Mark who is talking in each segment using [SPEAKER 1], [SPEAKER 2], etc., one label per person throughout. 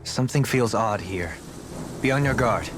[SPEAKER 1] Something feels odd here. Be on your guard.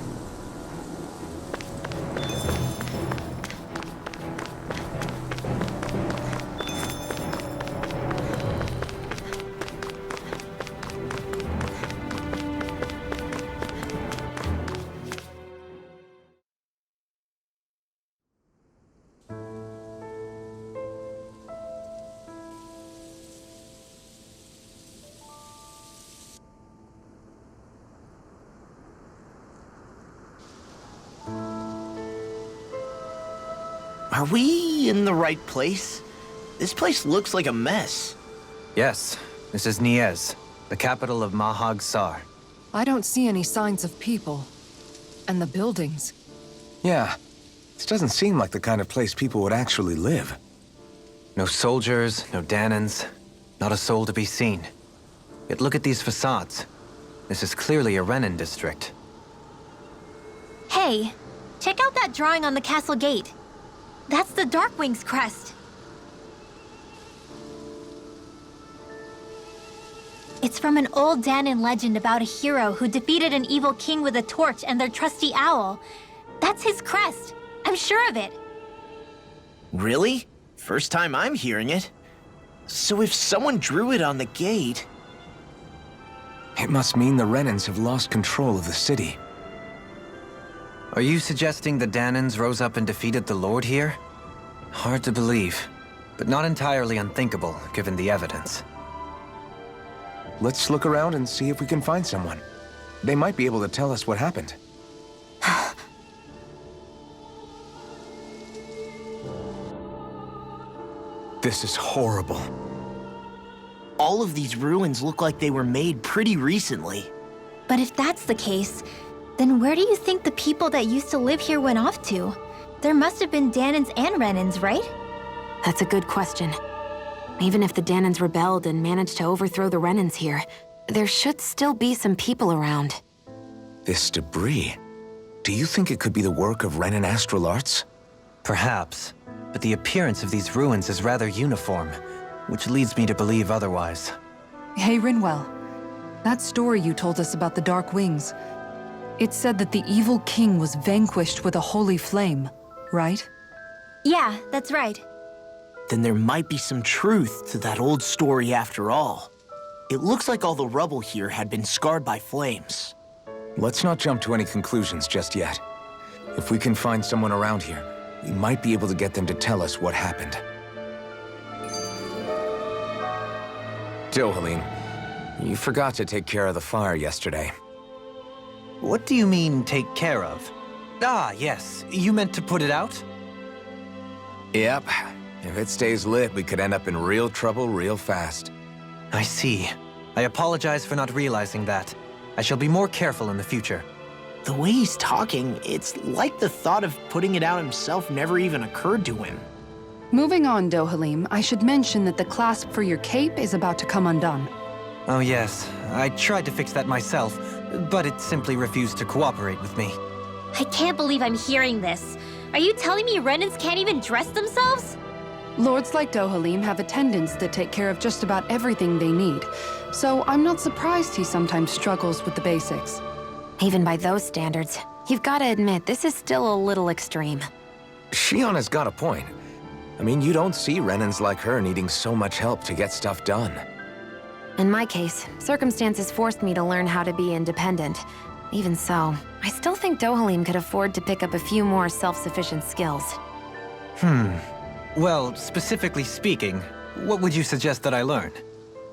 [SPEAKER 2] Are we in the right place? This place looks like a mess.
[SPEAKER 1] Yes, this is Niez, the capital of Mahag Sar.
[SPEAKER 3] I don't see any signs of people. And the buildings.
[SPEAKER 4] Yeah, this doesn't seem like the kind of place people would actually live.
[SPEAKER 1] No soldiers, no Danans, not a soul to be seen. Yet look at these facades. This is clearly a Renan district.
[SPEAKER 5] Hey, check out that drawing on the castle gate. That's the Darkwing's crest. It's from an old Danan legend about a hero who defeated an evil king with a torch and their trusty owl. That's his crest. I'm sure of it.
[SPEAKER 2] Really? First time I'm hearing it. So if someone drew it on the gate...
[SPEAKER 4] It must mean the Renans have lost control of the city.
[SPEAKER 1] Are you suggesting the Danans rose up and defeated the Lord here? Hard to believe, but not entirely unthinkable, given the evidence.
[SPEAKER 4] Let's look around and see if we can find someone. They might be able to tell us what happened. This is horrible.
[SPEAKER 2] All of these ruins look like they were made pretty recently.
[SPEAKER 5] But if that's the case, then where do you think the people that used to live here went off to? There must have been Danans and Renans, right?
[SPEAKER 6] That's a good question. Even if the Danans rebelled and managed to overthrow the Renans here, there should still be some people around.
[SPEAKER 4] This debris. Do you think it could be the work of Renan astral arts?
[SPEAKER 1] Perhaps, but the appearance of these ruins is rather uniform, which leads me to believe otherwise.
[SPEAKER 3] Hey, Rinwell. That story you told us about the Dark Wings. It said that the evil king was vanquished with a holy flame, right?
[SPEAKER 5] Yeah, that's right.
[SPEAKER 2] Then there might be some truth to that old story after all. It looks like all the rubble here had been scarred by flames.
[SPEAKER 4] Let's not jump to any conclusions just yet. If we can find someone around here, we might be able to get them to tell us what happened. Dohalim, you forgot to take care of the fire yesterday.
[SPEAKER 1] What do you mean, take care of? Ah, yes. You meant to put it out?
[SPEAKER 4] Yep. If it stays lit, we could end up in real trouble real fast.
[SPEAKER 1] I see. I apologize for not realizing that. I shall be more careful in the future.
[SPEAKER 2] The way he's talking, it's like the thought of putting it out himself never even occurred to him.
[SPEAKER 3] Moving on, Dohalim, I should mention that the clasp for your cape is about to come undone.
[SPEAKER 1] Oh yes, I tried to fix that myself, but it simply refused to cooperate with me.
[SPEAKER 5] I can't believe I'm hearing this. Are you telling me Renans can't even dress themselves?
[SPEAKER 3] Lords like Dohalim have attendants that take care of just about everything they need, so I'm not surprised he sometimes struggles with the basics.
[SPEAKER 6] Even by those standards, you've got to admit this is still a little extreme.
[SPEAKER 4] Shionna's got a point. I mean, you don't see Renans like her needing so much help to get stuff done.
[SPEAKER 6] In my case, circumstances forced me to learn how to be independent. Even so, I still think Dohalim could afford to pick up a few more self-sufficient skills.
[SPEAKER 1] Well, specifically speaking, what would you suggest that I learn?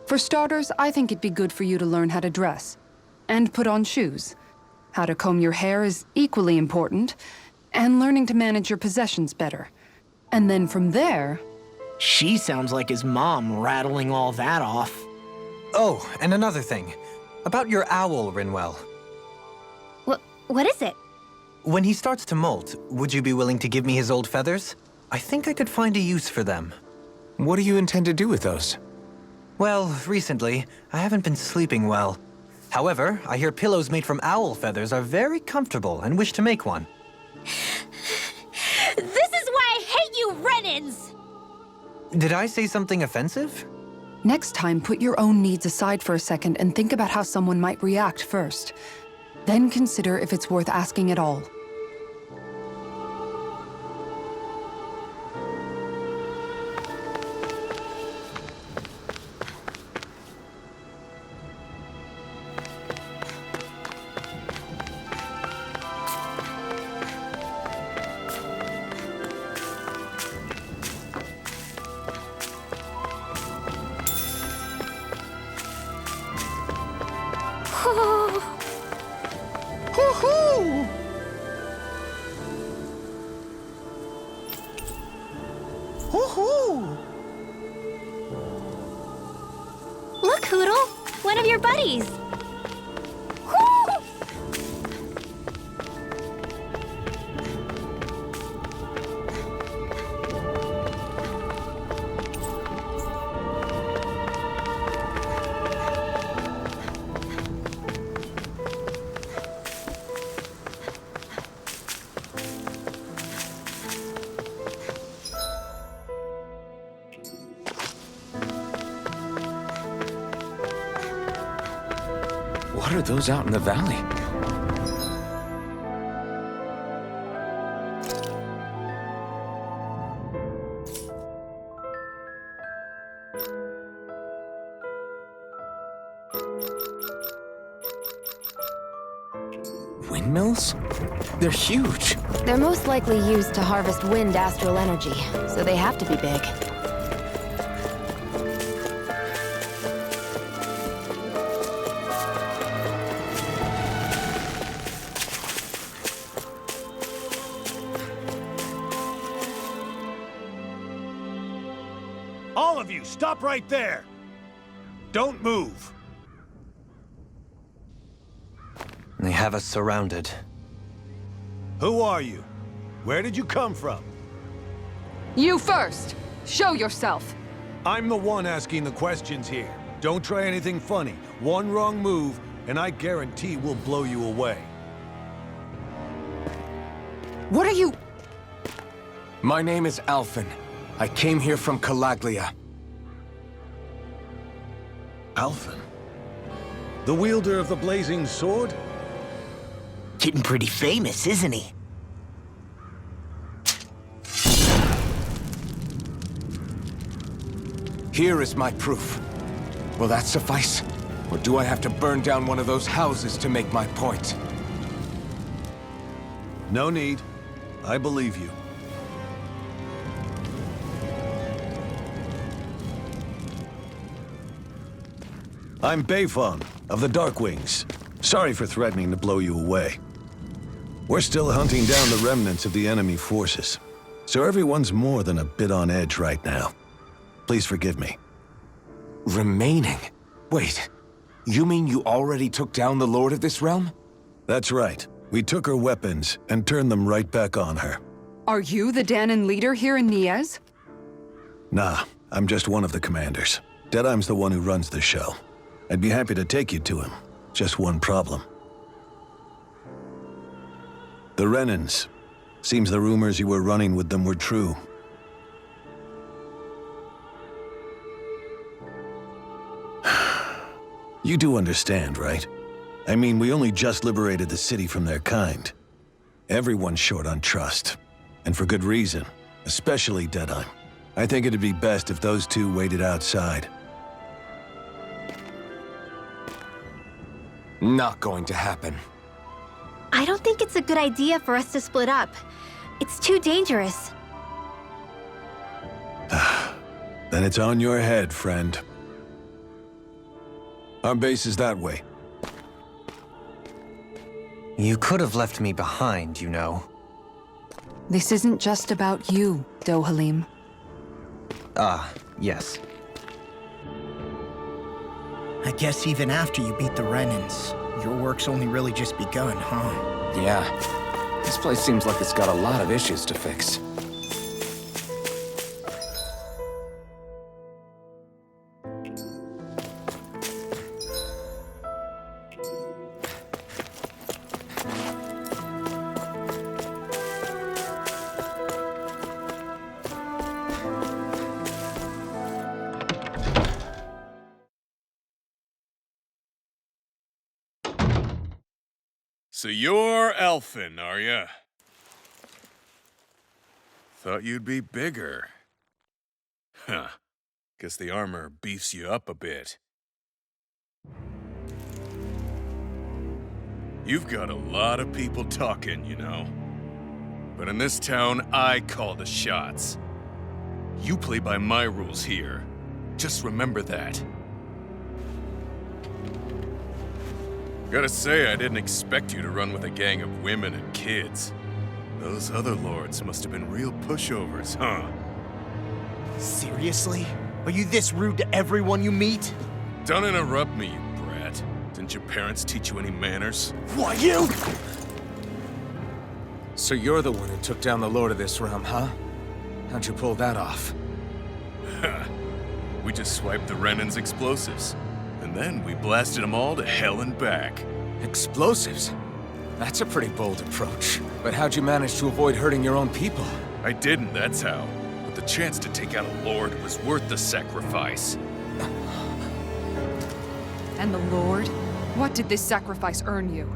[SPEAKER 3] For starters, I think it'd be good for you to learn how to dress. And put on shoes. How to comb your hair is equally important. And learning to manage your possessions better. And then from there...
[SPEAKER 2] She sounds like his mom rattling all that off.
[SPEAKER 1] Oh, and another thing. About your owl, Rinwell.
[SPEAKER 5] What is it?
[SPEAKER 1] When he starts to molt, would you be willing to give me his old feathers? I think I could find a use for them.
[SPEAKER 4] What do you intend to do with those?
[SPEAKER 1] Well, recently, I haven't been sleeping well. However, I hear pillows made from owl feathers are very comfortable and wish to make one.
[SPEAKER 5] This is why I hate you, Renans!
[SPEAKER 1] Did I say something offensive?
[SPEAKER 3] Next time, put your own needs aside for a second and think about how someone might react first. Then consider if it's worth asking at all.
[SPEAKER 5] Look, Hoodle! One of your buddies! Whoo!
[SPEAKER 4] What are those out in the valley? Windmills? They're huge.
[SPEAKER 6] They're most likely used to harvest wind astral energy, so they have to be big.
[SPEAKER 7] All of you, stop right there! Don't move!
[SPEAKER 1] They have us surrounded.
[SPEAKER 7] Who are you? Where did you come from?
[SPEAKER 3] You first! Show yourself!
[SPEAKER 7] I'm the one asking the questions here. Don't try anything funny. One wrong move, and I guarantee we'll blow you away.
[SPEAKER 3] What are you...
[SPEAKER 4] My name is Alphen. I came here from Calaglia.
[SPEAKER 7] Alphen? The wielder of the blazing sword?
[SPEAKER 2] Getting pretty famous, isn't he?
[SPEAKER 4] Here is my proof. Will that suffice? Or do I have to burn down one of those houses to make my point?
[SPEAKER 7] No need. I believe you. I'm Beifong, of the Darkwings. Sorry for threatening to blow you away. We're still hunting down the remnants of the enemy forces, so everyone's more than a bit on edge right now. Please forgive me.
[SPEAKER 4] Remaining? Wait, you mean you already took down the Lord of this realm?
[SPEAKER 7] That's right. We took her weapons and turned them right back on her.
[SPEAKER 3] Are you the Danon leader here in Niez?
[SPEAKER 7] Nah, I'm just one of the commanders. Deadheim's the one who runs the show. I'd be happy to take you to him. Just one problem. The Renans. Seems the rumors you were running with them were true. You do understand, right? I mean, we only just liberated the city from their kind. Everyone's short on trust. And for good reason. Especially Deadheim. I think it'd be best if those two waited outside.
[SPEAKER 4] Not going to happen.
[SPEAKER 5] I don't think it's a good idea for us to split up. It's too dangerous.
[SPEAKER 7] Then it's on your head, friend. Our base is that way.
[SPEAKER 1] You could have left me behind, you know.
[SPEAKER 3] This isn't just about you, Dohalim.
[SPEAKER 1] Ah, yes.
[SPEAKER 2] I guess even after you beat the Renans, your work's only really just begun, huh?
[SPEAKER 4] Yeah. This place seems like it's got a lot of issues to fix.
[SPEAKER 8] So you're elfin, are ya? Thought you'd be bigger. Huh. Guess the armor beefs you up a bit. You've got a lot of people talking, you know. But in this town, I call the shots. You play by my rules here. Just remember that. Gotta say, I didn't expect you to run with a gang of women and kids. Those other lords must have been real pushovers, huh?
[SPEAKER 2] Seriously? Are you this rude to everyone you meet?
[SPEAKER 8] Don't interrupt me, you brat. Didn't your parents teach you any manners?
[SPEAKER 2] Why, you?
[SPEAKER 4] So you're the one who took down the Lord of this realm, huh? How'd you pull that off?
[SPEAKER 8] We just swiped the Renan's explosives. And then we blasted them all to hell and back.
[SPEAKER 4] Explosives? That's a pretty bold approach. But how'd you manage to avoid hurting your own people?
[SPEAKER 8] I didn't, that's how. But the chance to take out a lord was worth the sacrifice.
[SPEAKER 3] And the Lord? What did this sacrifice earn you?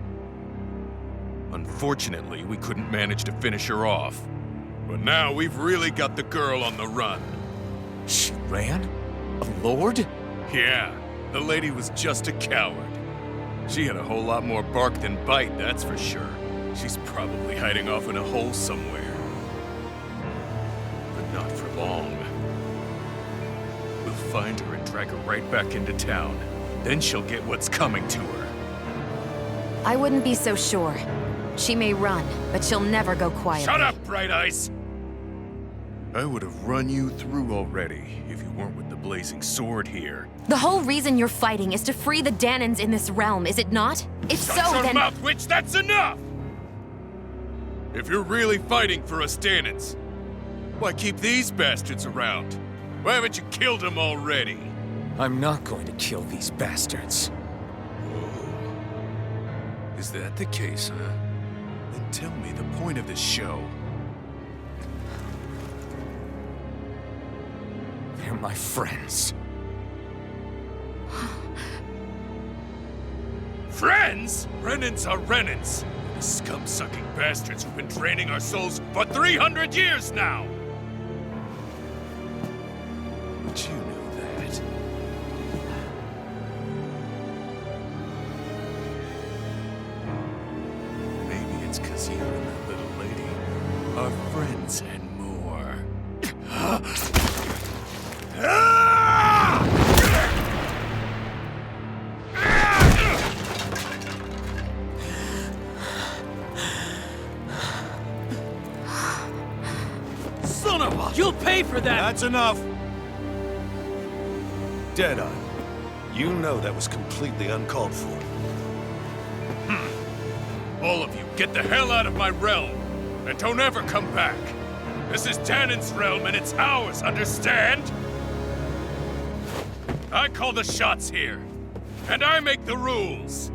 [SPEAKER 8] Unfortunately, we couldn't manage to finish her off. But now we've really got the girl on the run.
[SPEAKER 4] She ran? A lord?
[SPEAKER 8] Yeah, the lady was just a coward. She had a whole lot more bark than bite, that's for sure. She's probably hiding off in a hole somewhere. But not for long. We'll find her and drag her right back into town. Then she'll get what's coming to her.
[SPEAKER 6] I wouldn't be so sure. She may run, but she'll never go quietly.
[SPEAKER 8] Shut up, Bright Eyes! I would have run you through already if you weren't with the blazing sword here.
[SPEAKER 6] The whole reason you're fighting is to free the Danans in this realm, is it not? If so,
[SPEAKER 8] Shut your
[SPEAKER 6] then—
[SPEAKER 8] mouth, witch! That's enough! If you're really fighting for us Danans, why keep these bastards around? Why haven't you killed them already?
[SPEAKER 4] I'm not going to kill these bastards.
[SPEAKER 8] Oh. Is that the case, huh? Then tell me the point of this show.
[SPEAKER 4] They're my friends.
[SPEAKER 8] Friends? Renans are Renans. The scum-sucking bastards who've been draining our souls for 300 years now! But you know that. Maybe it's 'cause you and that little lady are friends and more.
[SPEAKER 9] Son of a... You'll pay for that!
[SPEAKER 7] That's enough! Deadeye, you know that was completely uncalled for.
[SPEAKER 8] All of you, get the hell out of my realm! And don't ever come back! This is Danan's realm and it's ours, understand? I call the shots here. And I make the rules.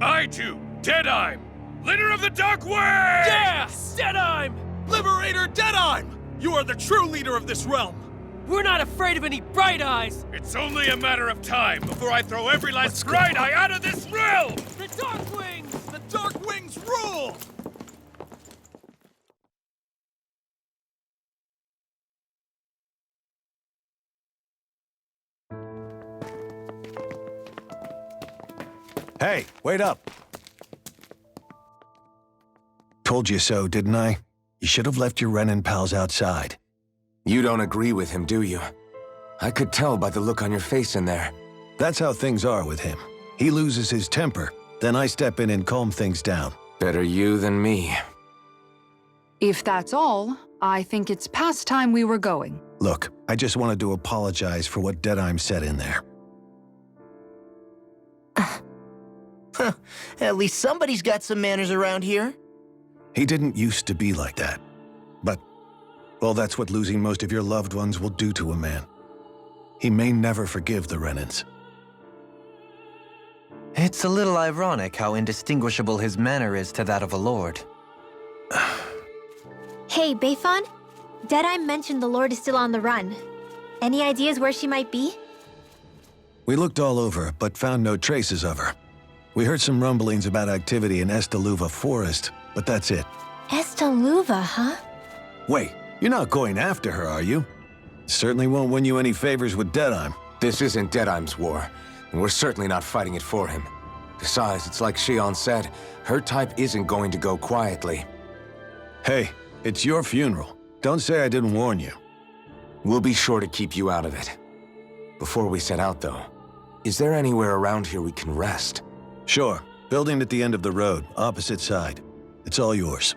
[SPEAKER 8] I do, Deadeye, leader of the Dark Wings!
[SPEAKER 9] Yeah! Deadeye! Liberator Deadeye! You are the true leader of this realm! We're not afraid of any Bright Eyes!
[SPEAKER 8] It's only a matter of time before I throw every last Bright Eye out of this realm!
[SPEAKER 9] The Dark Wings! The Dark Wings rule!
[SPEAKER 7] Hey, wait up! Told you so, didn't I? You should have left your Renan pals outside.
[SPEAKER 4] You don't agree with him, do you? I could tell by the look on your face in there.
[SPEAKER 7] That's how things are with him. He loses his temper, then I step in and calm things down.
[SPEAKER 4] Better you than me.
[SPEAKER 3] If that's all, I think it's past time we were going.
[SPEAKER 7] Look, I just wanted to apologize for what Deadeye said in there.
[SPEAKER 2] At least somebody's got some manners around here.
[SPEAKER 7] He didn't used to be like that. But, well, that's what losing most of your loved ones will do to a man. He may never forgive the Renans.
[SPEAKER 1] It's a little ironic how indistinguishable his manner is to that of a lord.
[SPEAKER 5] Hey, Bayfon? Deadeye mentioned the Lord is still on the run. Any ideas where she might be?
[SPEAKER 7] We looked all over, but found no traces of her. We heard some rumblings about activity in Estaluva Forest, but that's it.
[SPEAKER 5] Estaluva, huh?
[SPEAKER 7] Wait, you're not going after her, are you? Certainly won't win you any favors with Deadheim.
[SPEAKER 4] This isn't Deadheim's war, and we're certainly not fighting it for him. Besides, it's like Shion said, her type isn't going to go quietly.
[SPEAKER 7] Hey, it's your funeral. Don't say I didn't warn you.
[SPEAKER 4] We'll be sure to keep you out of it. Before we set out, though, is there anywhere around here we can rest?
[SPEAKER 7] Sure. Building at the end of the road, opposite side. It's all yours.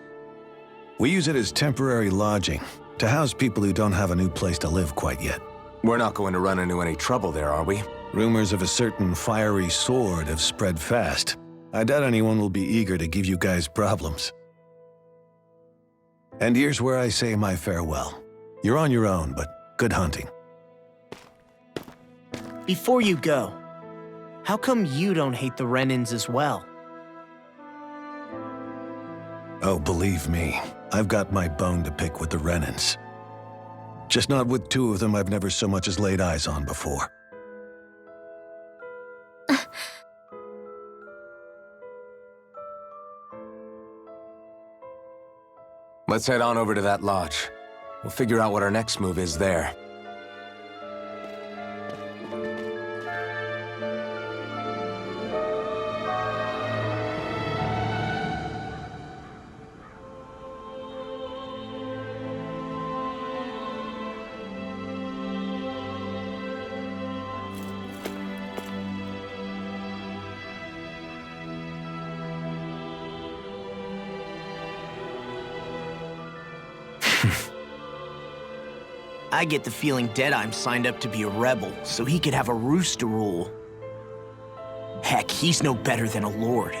[SPEAKER 7] We use it as temporary lodging, to house people who don't have a new place to live quite yet.
[SPEAKER 4] We're not going to run into any trouble there, are we?
[SPEAKER 7] Rumors of a certain fiery sword have spread fast. I doubt anyone will be eager to give you guys problems. And here's where I say my farewell. You're on your own, but good hunting.
[SPEAKER 2] Before you go, how come you don't hate the Renans as well?
[SPEAKER 7] Oh, believe me, I've got my bone to pick with the Renans. Just not with two of them I've never so much as laid eyes on before.
[SPEAKER 4] Let's head on over to that lodge. We'll figure out what our next move is there.
[SPEAKER 2] I get the feeling Deadheim signed up to be a rebel so he could have a roost to rule. Heck, he's no better than a lord.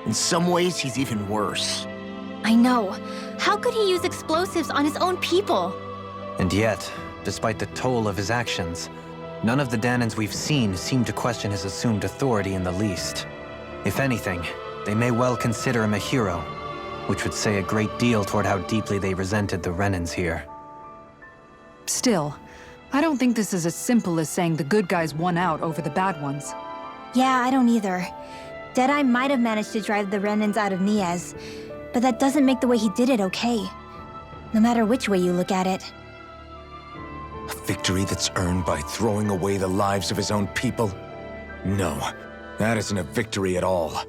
[SPEAKER 2] In some ways, he's even worse.
[SPEAKER 5] I know. How could he use explosives on his own people?
[SPEAKER 1] And yet, despite the toll of his actions, none of the Danans we've seen seem to question his assumed authority in the least. If anything, they may well consider him a hero, which would say a great deal toward how deeply they resented the Renans here.
[SPEAKER 3] Still, I don't think this is as simple as saying the good guys won out over the bad ones.
[SPEAKER 5] Yeah, I don't either. Deadeye might have managed to drive the Renans out of Niez, but that doesn't make the way he did it okay. No matter which way you look at it.
[SPEAKER 4] A victory that's earned by throwing away the lives of his own people? No, that isn't a victory at all.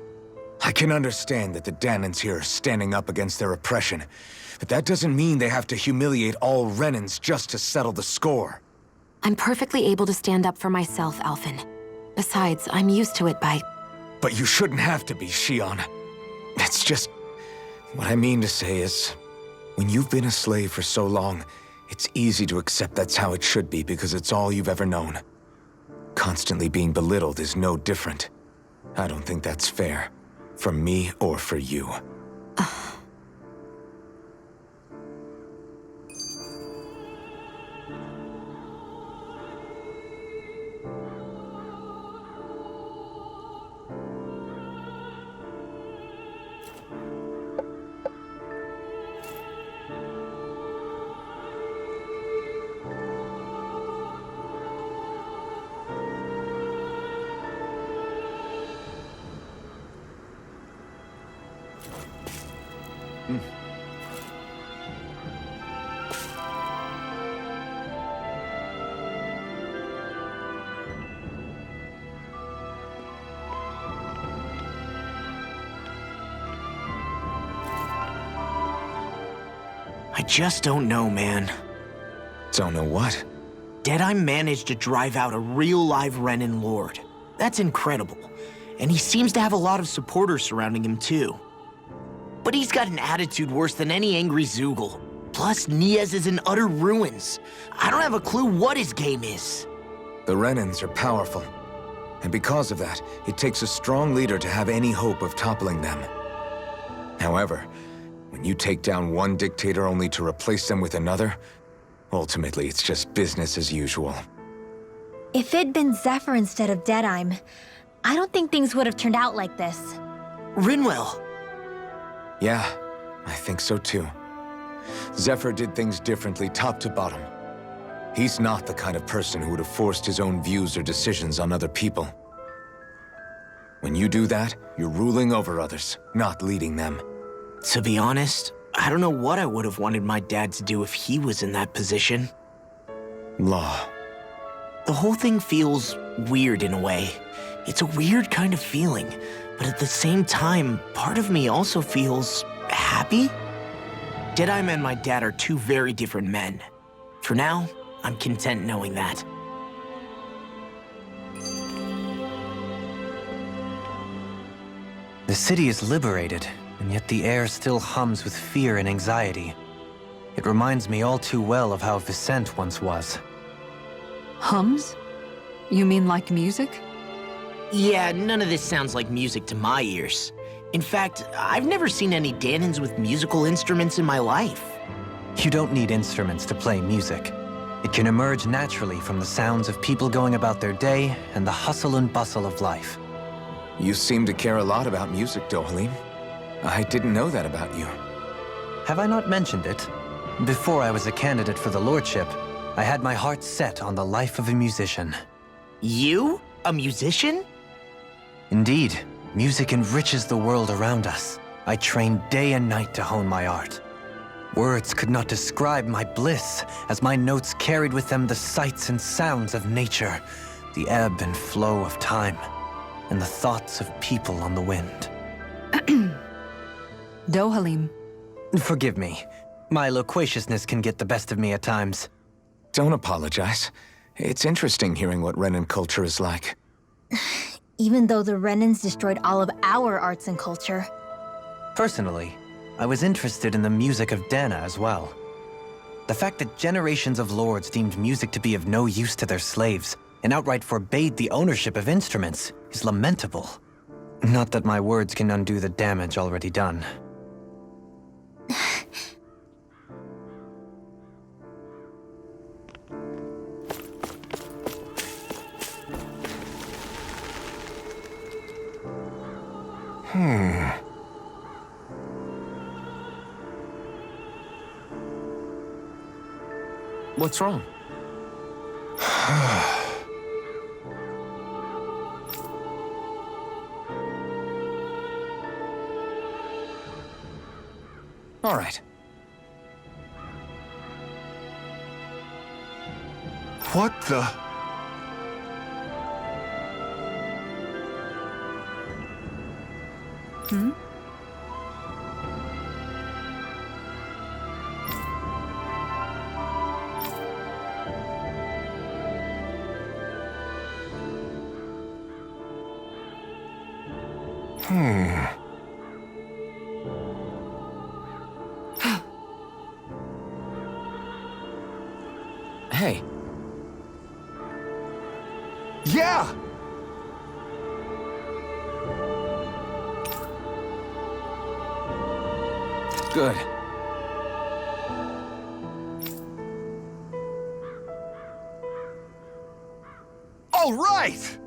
[SPEAKER 4] I can understand that the Danans here are standing up against their oppression, but that doesn't mean they have to humiliate all Renans just to settle the score.
[SPEAKER 6] I'm perfectly able to stand up for myself, Alphen. Besides, I'm used to it by...
[SPEAKER 4] But you shouldn't have to be, Shion. That's just... What I mean to say is, when you've been a slave for so long, it's easy to accept that's how it should be because it's all you've ever known. Constantly being belittled is no different. I don't think that's fair. For me or for you.
[SPEAKER 2] I just don't know, man.
[SPEAKER 4] Don't know what?
[SPEAKER 2] Deadeye managed to drive out a real live Renan lord. That's incredible. And he seems to have a lot of supporters surrounding him, too. But he's got an attitude worse than any angry Zoogle. Plus, Niez is in utter ruins. I don't have a clue what his game is.
[SPEAKER 4] The Renans are powerful. And because of that, it takes a strong leader to have any hope of toppling them. However, when you take down one dictator only to replace them with another, ultimately it's just business as usual.
[SPEAKER 5] If it'd been Zephyr instead of Deadeye, I don't think things would have turned out like this.
[SPEAKER 2] Rinwell.
[SPEAKER 4] Yeah, I think so too. Zephyr did things differently top to bottom. He's not the kind of person who would have forced his own views or decisions on other people. When you do that, you're ruling over others, not leading them.
[SPEAKER 2] To be honest, I don't know what I would have wanted my dad to do if he was in that position.
[SPEAKER 4] Law.
[SPEAKER 2] The whole thing feels weird in a way. It's a weird kind of feeling, but at the same time, part of me also feels happy. Deadeye and my dad are two very different men. For now, I'm content knowing that.
[SPEAKER 1] The city is liberated, and yet the air still hums with fear and anxiety. It reminds me all too well of how Vicente once was.
[SPEAKER 3] Hums? You mean like music?
[SPEAKER 2] Yeah, none of this sounds like music to my ears. In fact, I've never seen any Danans with musical instruments in my life.
[SPEAKER 1] You don't need instruments to play music. It can emerge naturally from the sounds of people going about their day and the hustle and bustle of life.
[SPEAKER 4] You seem to care a lot about music, Dohalim. I didn't know that about you.
[SPEAKER 1] Have I not mentioned it? Before I was a candidate for the lordship, I had my heart set on the life of a musician.
[SPEAKER 2] You? A musician?
[SPEAKER 1] Indeed, music enriches the world around us. I trained day and night to hone my art. Words could not describe my bliss, as my notes carried with them the sights and sounds of nature, the ebb and flow of time, and the thoughts of people on the wind.
[SPEAKER 3] Dohalim.
[SPEAKER 1] Forgive me. My loquaciousness can get the best of me at times.
[SPEAKER 4] Don't apologize. It's interesting hearing what Renan culture is like.
[SPEAKER 5] Even though the Renans destroyed all of our arts and culture.
[SPEAKER 1] Personally, I was interested in the music of Dana as well. The fact that generations of lords deemed music to be of no use to their slaves and outright forbade the ownership of instruments is lamentable. Not that my words can undo the damage already done.
[SPEAKER 4] What's wrong? All right.
[SPEAKER 7] What the?
[SPEAKER 3] Hmm?
[SPEAKER 4] Hey.
[SPEAKER 7] Yeah!
[SPEAKER 4] Good.
[SPEAKER 7] All right!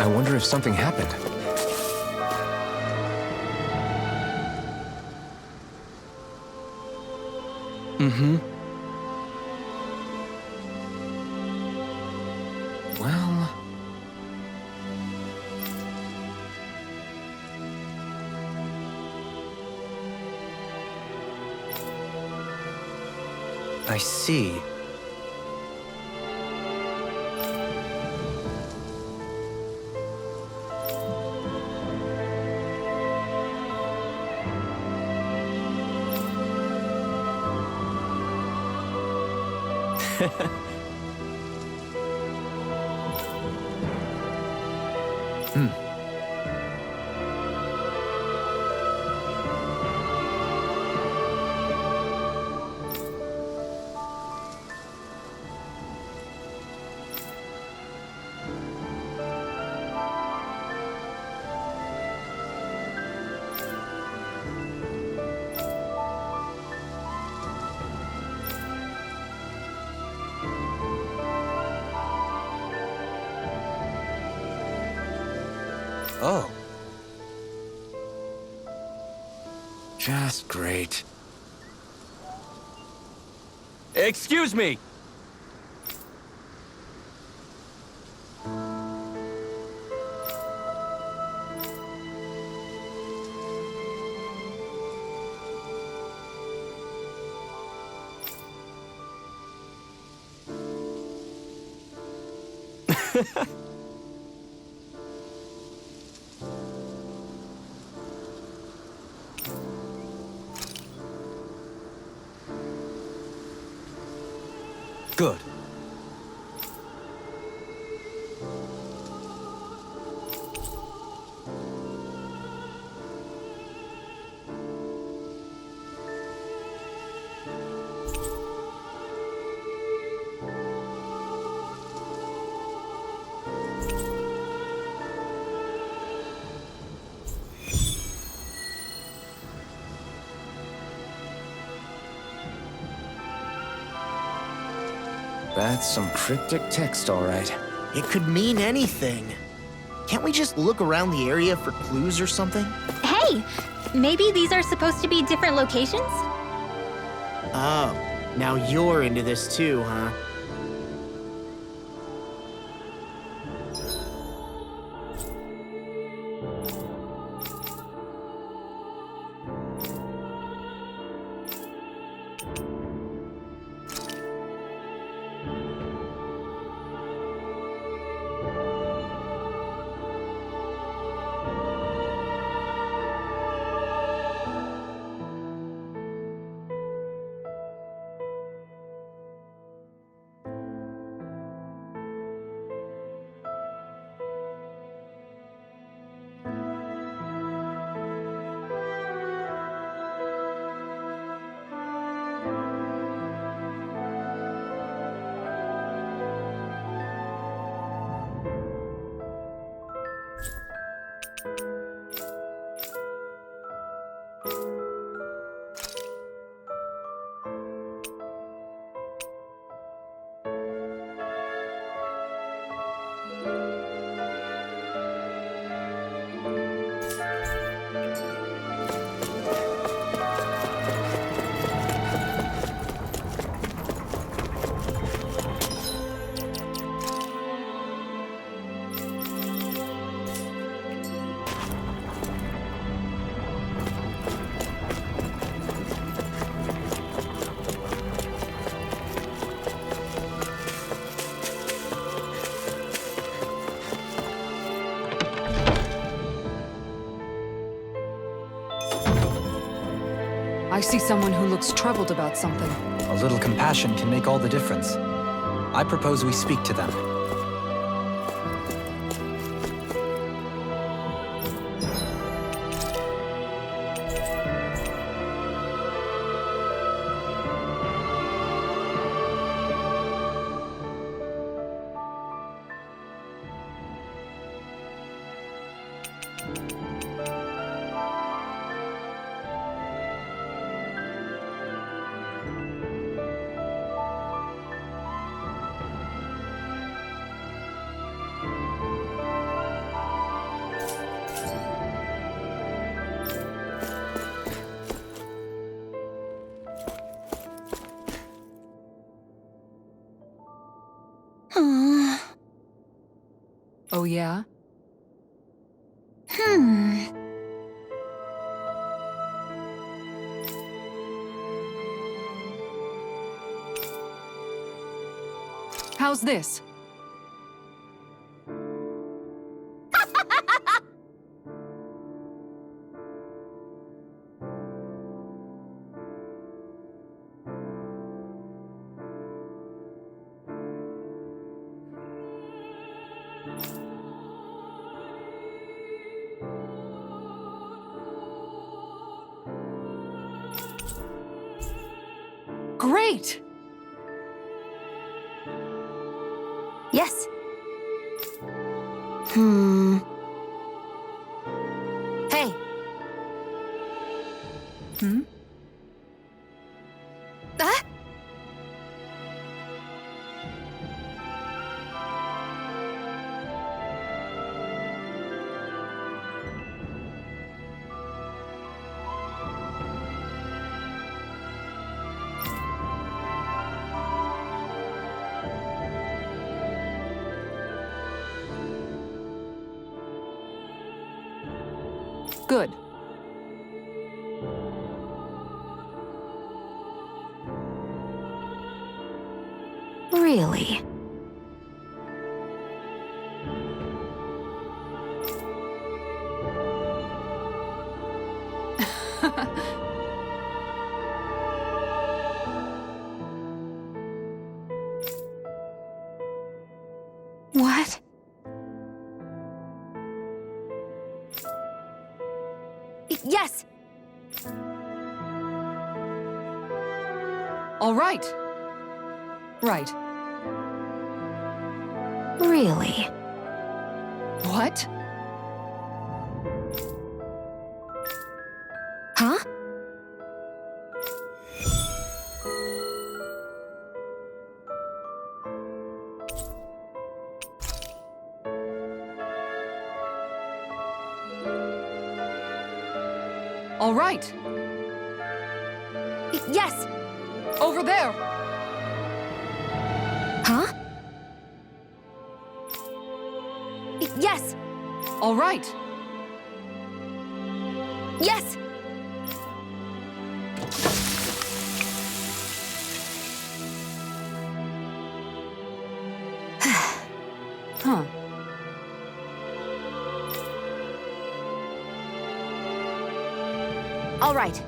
[SPEAKER 4] I wonder if something happened. Well...
[SPEAKER 1] I see. Oh.
[SPEAKER 4] Just great.
[SPEAKER 9] Excuse me!
[SPEAKER 1] Good.
[SPEAKER 4] That's some cryptic text, all right.
[SPEAKER 2] It could mean anything. Can't we just look around the area for clues or something?
[SPEAKER 5] Hey! Maybe these are supposed to be different locations?
[SPEAKER 2] Oh, now you're into this too, huh?
[SPEAKER 3] I see someone who looks troubled about something.
[SPEAKER 1] A little compassion can make all the difference. I propose we speak to them.
[SPEAKER 3] Oh, yeah? How's this? Great!
[SPEAKER 6] Yes. Hey. Ah?
[SPEAKER 3] Good.
[SPEAKER 6] Really? What? Yes!
[SPEAKER 3] All right. Right.
[SPEAKER 6] Really?
[SPEAKER 3] What?
[SPEAKER 6] Huh?
[SPEAKER 3] All right.
[SPEAKER 6] Yes!
[SPEAKER 3] Over there.
[SPEAKER 6] Huh? Yes!
[SPEAKER 3] All right.
[SPEAKER 6] Yes!
[SPEAKER 3] Huh.
[SPEAKER 6] All right.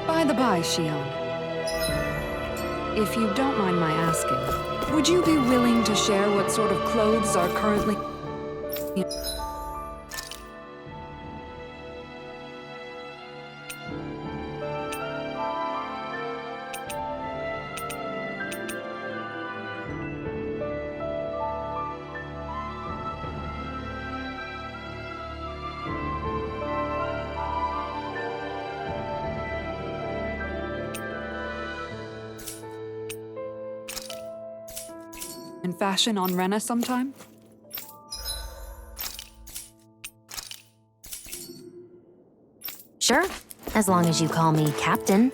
[SPEAKER 3] By the by, Shion. If you don't mind my asking, would you be willing to share what sort of clothes are currently... in fashion on Rena sometime?
[SPEAKER 6] Sure, as long as you call me Captain.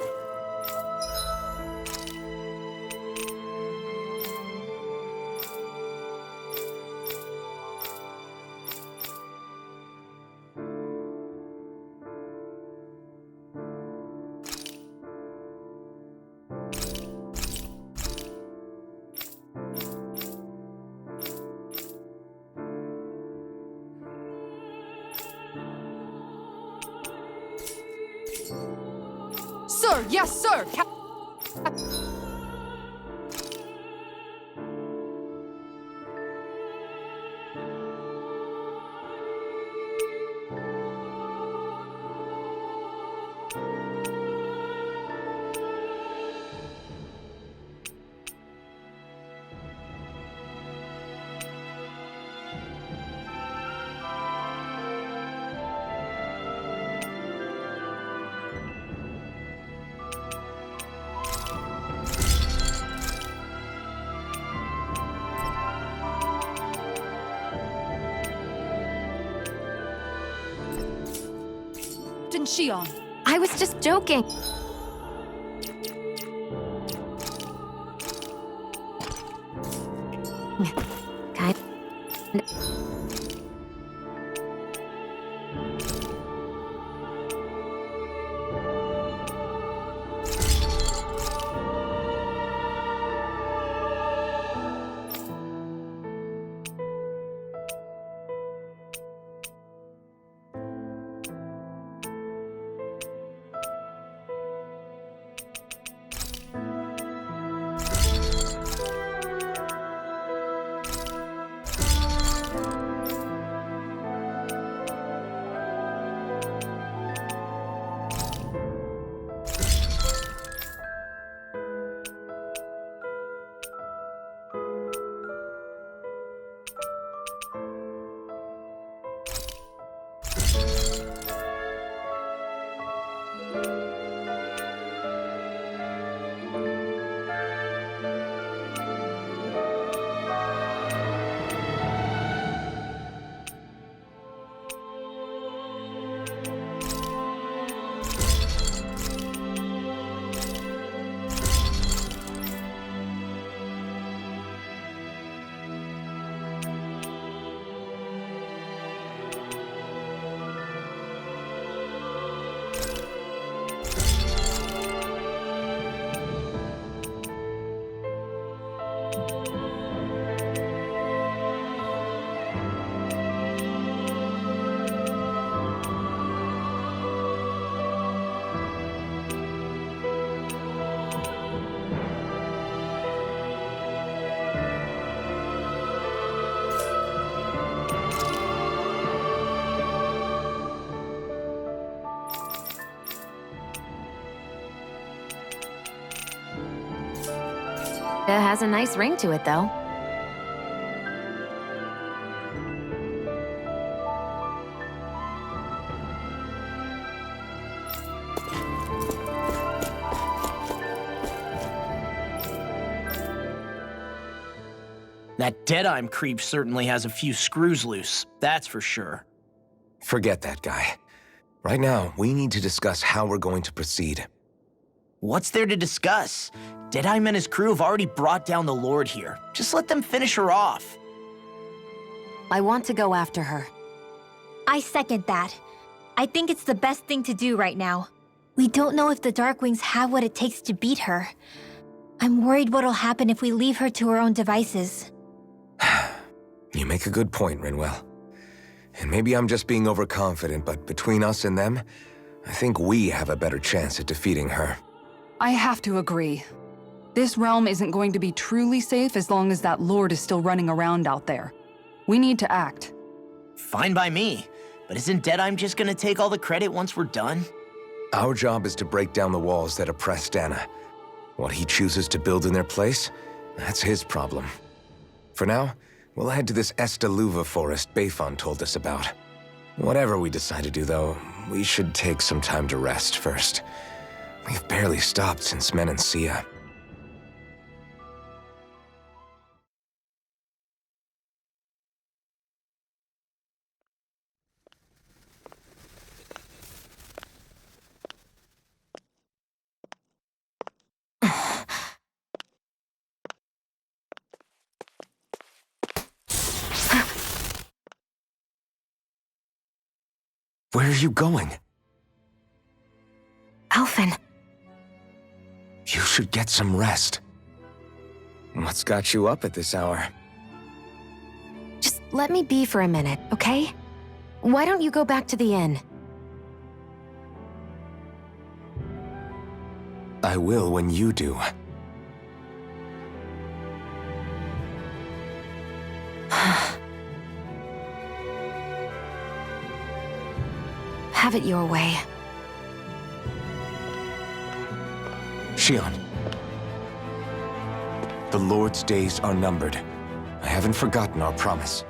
[SPEAKER 3] Sir, yes, sir! Shion.
[SPEAKER 6] I was just joking. Kind. It has a nice ring to it, though.
[SPEAKER 2] That Deadeye creep certainly has a few screws loose, that's for sure.
[SPEAKER 4] Forget that guy. Right now, we need to discuss how we're going to proceed.
[SPEAKER 2] What's there to discuss? Deadeye and his crew have already brought down the Lord here. Just let them finish her off.
[SPEAKER 6] I want to go after her.
[SPEAKER 5] I second that. I think it's the best thing to do right now. We don't know if the Darkwings have what it takes to beat her. I'm worried what'll happen if we leave her to her own devices.
[SPEAKER 4] You make a good point, Rinwell. And maybe I'm just being overconfident, but between us and them, I think we have a better chance at defeating her.
[SPEAKER 3] I have to agree. This realm isn't going to be truly safe as long as that Lord is still running around out there. We need to act.
[SPEAKER 2] Fine by me. But isn't Deadeye just gonna take all the credit once we're done?
[SPEAKER 4] Our job is to break down the walls that oppress Dana. What he chooses to build in their place, that's his problem. For now, we'll head to this Estaluva forest Bayfon told us about. Whatever we decide to do, though, we should take some time to rest first. We've barely stopped since Menancia. Where are you going?
[SPEAKER 6] Alphen.
[SPEAKER 4] You should get some rest. What's got you up at this hour?
[SPEAKER 6] Just let me be for a minute, okay? Why don't you go back to the inn?
[SPEAKER 4] I will when you do.
[SPEAKER 6] Have it your way.
[SPEAKER 4] Shion. The Lord's days are numbered. I haven't forgotten our promise.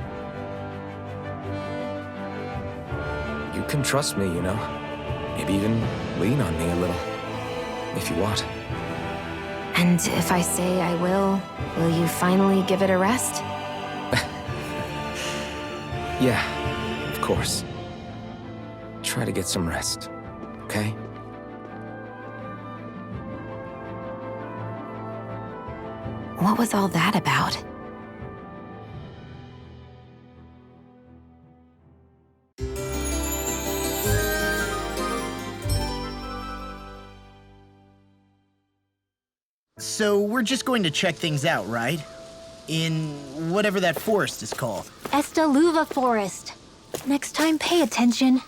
[SPEAKER 4] You can trust me, you know. Maybe even lean on me a little. If you want.
[SPEAKER 6] And if I say I will you finally give it a rest?
[SPEAKER 4] Yeah, of course. Try to get some rest, okay?
[SPEAKER 6] What was all that about?
[SPEAKER 2] So we're just going to check things out, right? In whatever that forest is called.
[SPEAKER 5] Estaluva Forest. Next time, pay attention.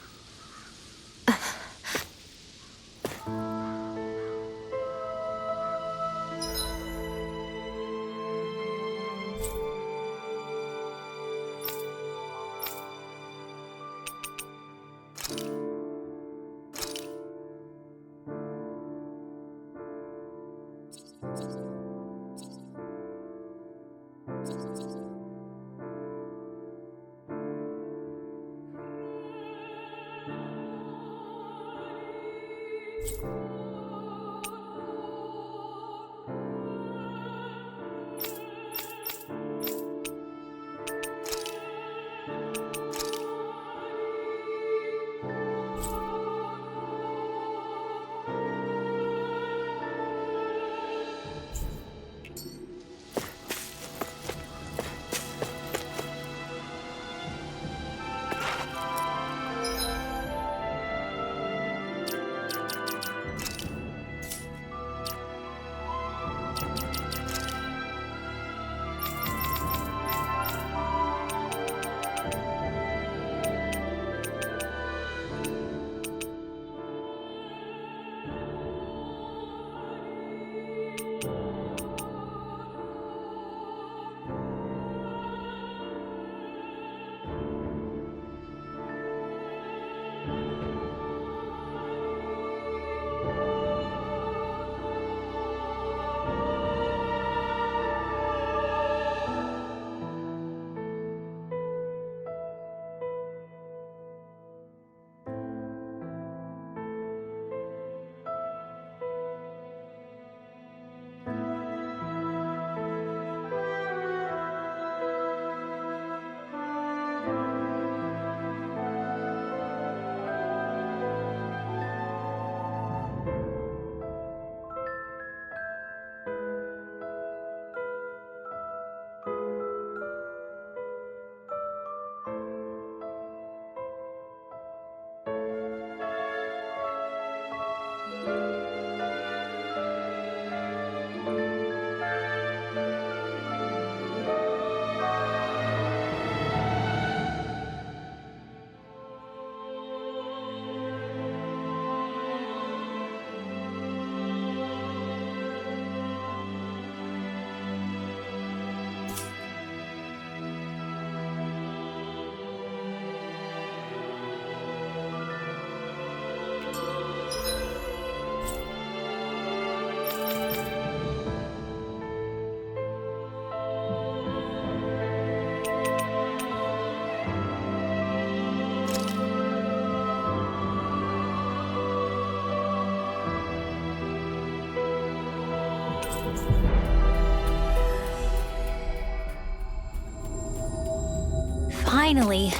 [SPEAKER 5] Finally.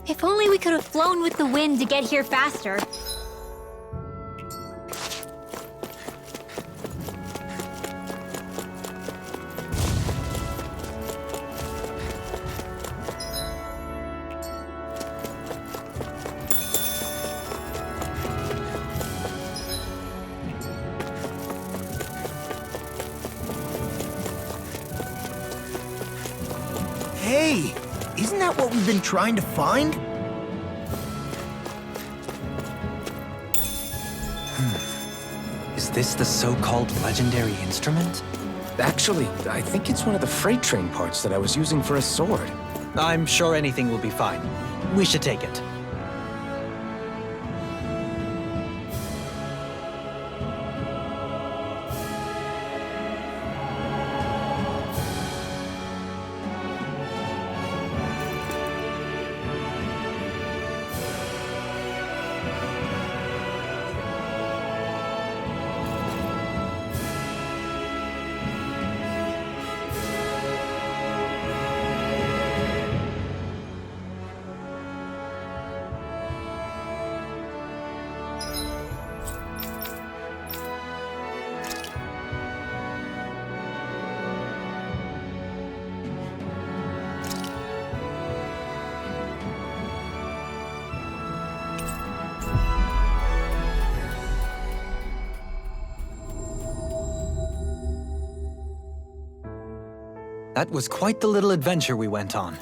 [SPEAKER 5] If only we could have flown with the wind to get here faster.
[SPEAKER 2] Hey, isn't that what we've been trying to find?
[SPEAKER 1] Is this the so-called legendary instrument?
[SPEAKER 4] Actually, I think it's one of the freight train parts that I was using for a sword.
[SPEAKER 1] I'm sure anything will be fine. We should take it. That was quite the little adventure we went on.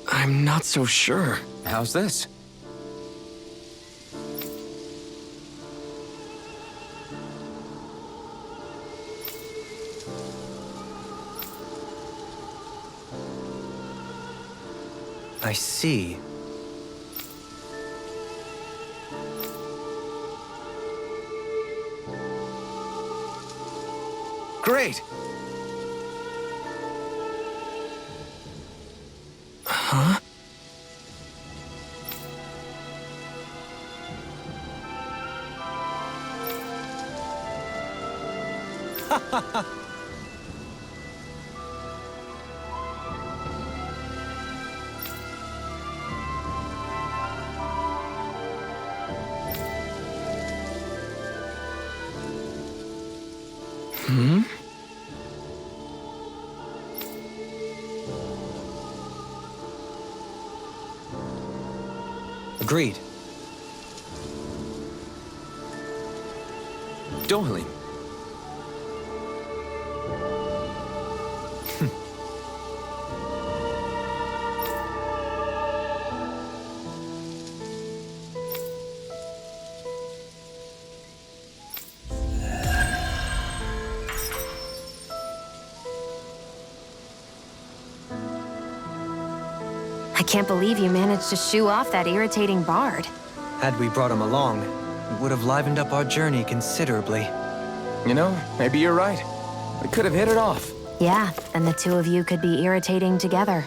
[SPEAKER 4] I'm not so sure. How's this?
[SPEAKER 1] I see.
[SPEAKER 4] Great! Huh? Hmm?
[SPEAKER 1] Agreed.
[SPEAKER 4] Doherty.
[SPEAKER 6] I can't believe you managed to shoo off that irritating bard.
[SPEAKER 1] Had we brought him along, it would have livened up our journey considerably.
[SPEAKER 4] You know, maybe you're right. We could have hit it off.
[SPEAKER 6] Yeah, and the two of you could be irritating together.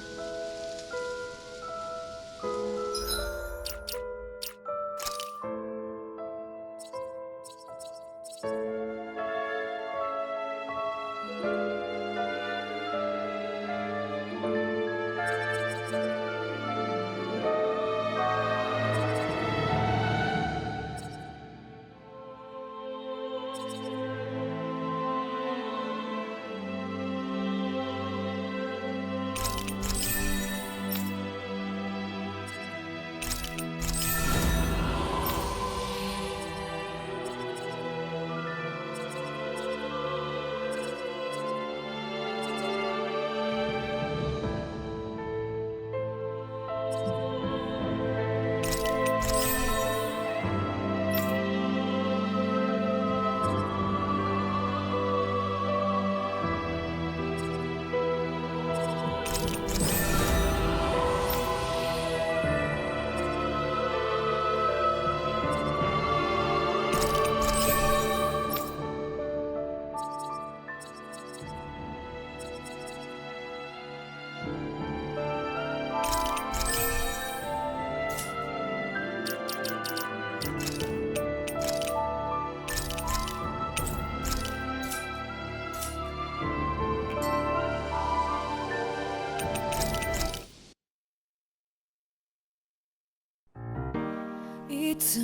[SPEAKER 10] つ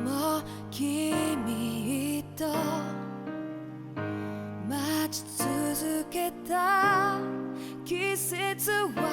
[SPEAKER 10] も君と待ち続けた季節は